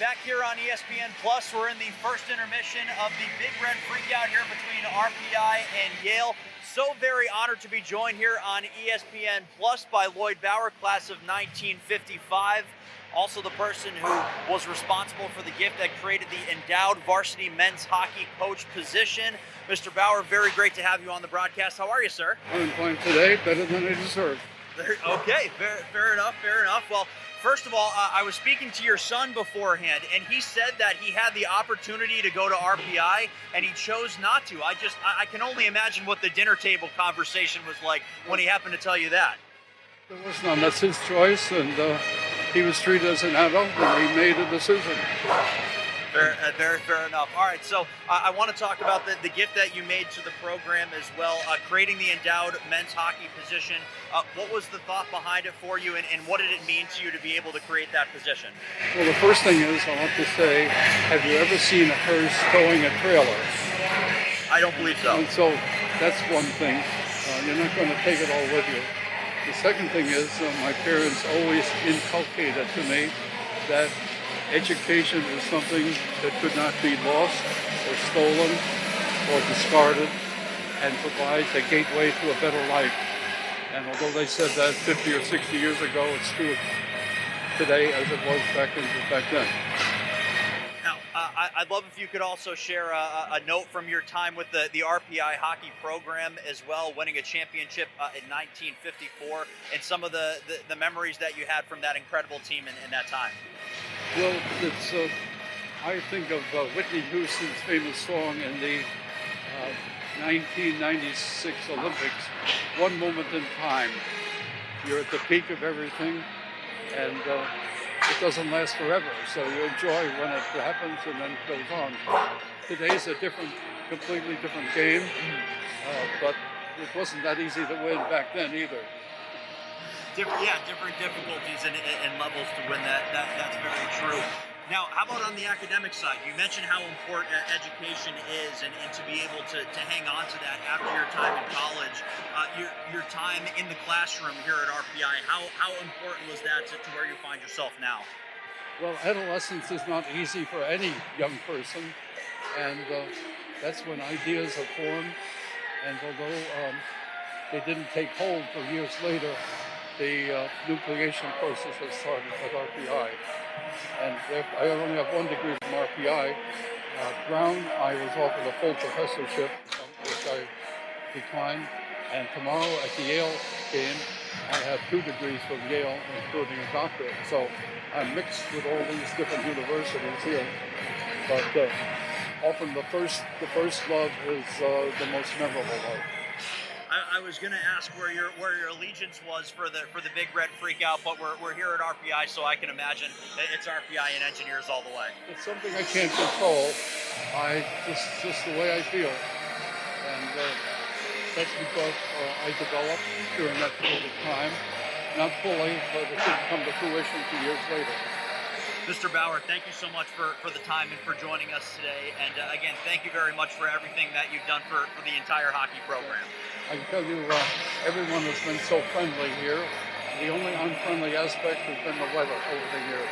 back here on ESPN Plus. We're in the first intermission of the Big Red Freakout here between RPI and Yale. So very honored to be joined here on ESPN Plus by Lloyd Bauer, class of 1955. Also the person who was responsible for the gift that created the endowed varsity men's hockey coach position. Mr. Bauer, very great to have you on the broadcast. How are you, sir? I'm fine today, better than I deserve. Okay, fair enough. Well, first of all, I was speaking to your son beforehand, and he said that he had the opportunity to go to RPI, and he chose not to. I can only imagine what the dinner table conversation was like when he happened to tell you that. There was none. That's his choice, and he was treated as an adult, and he made a decision. Very fair enough. All right, so I want to talk about the gift that you made to the program as well, creating the endowed men's hockey position. What was the thought behind it for you, and what did it mean to you to be able to create that position? Well, the first thing is, I want to say, have you ever seen a hearse towing a trailer? I don't believe so. And so that's one thing. You're not going to take it all with you. The second thing is, my parents always inculcated to me that education is something that could not be lost or stolen or discarded, and provides a gateway to a better life. And although they said that 50 or 60 years ago, it's true today as it was back then. Now, I'd love if you could also share a note from your time with the RPI hockey program as well, winning a championship in 1954, and some of the memories that you had from that incredible team in that time. Well, it's, I think of Whitney Houston's famous song in the 1996 Olympics, "One Moment in Time." You're at the peak of everything, and it doesn't last forever, so you enjoy when it happens and then it goes on. Today's a completely different game, but it wasn't that easy to win back then either. Different difficulties and levels to win that. That's very true. Now, how about on the academic side? You mentioned how important education is, and to be able to hang on to that after your time in college, your time in the classroom here at RPI. How important was that to where you find yourself now? Well, adolescence is not easy for any young person, and that's when ideas are formed. And although they didn't take hold for years later, the nucleation process has started at RPI. And I only have one degree from RPI. Brown, I was offered a full professorship, which I declined. And tomorrow at the Yale game, I have 2 degrees from Yale, including a doctorate. So I'm mixed with all these different universities here. But often the first love is the most memorable love. I was going to ask where your allegiance was for the Big Red Freakout, but we're here at RPI, so I can imagine it's RPI and engineers all the way. It's something I can't control. Just the way I feel, and that's because I developed during that period of time, not fully, but it didn't come to fruition 2 years later. Mr. Bauer, thank you so much for the time and for joining us today. And again, thank you very much for everything that you've done for the entire hockey program. I can tell you, everyone has been so friendly here. The only unfriendly aspect has been the weather over the years.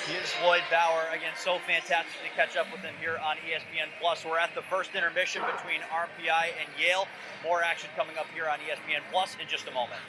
He is Lloyd Bauer. Again, so fantastic to catch up with him here on ESPN Plus. We're at the first intermission between RPI and Yale. More action coming up here on ESPN Plus in just a moment.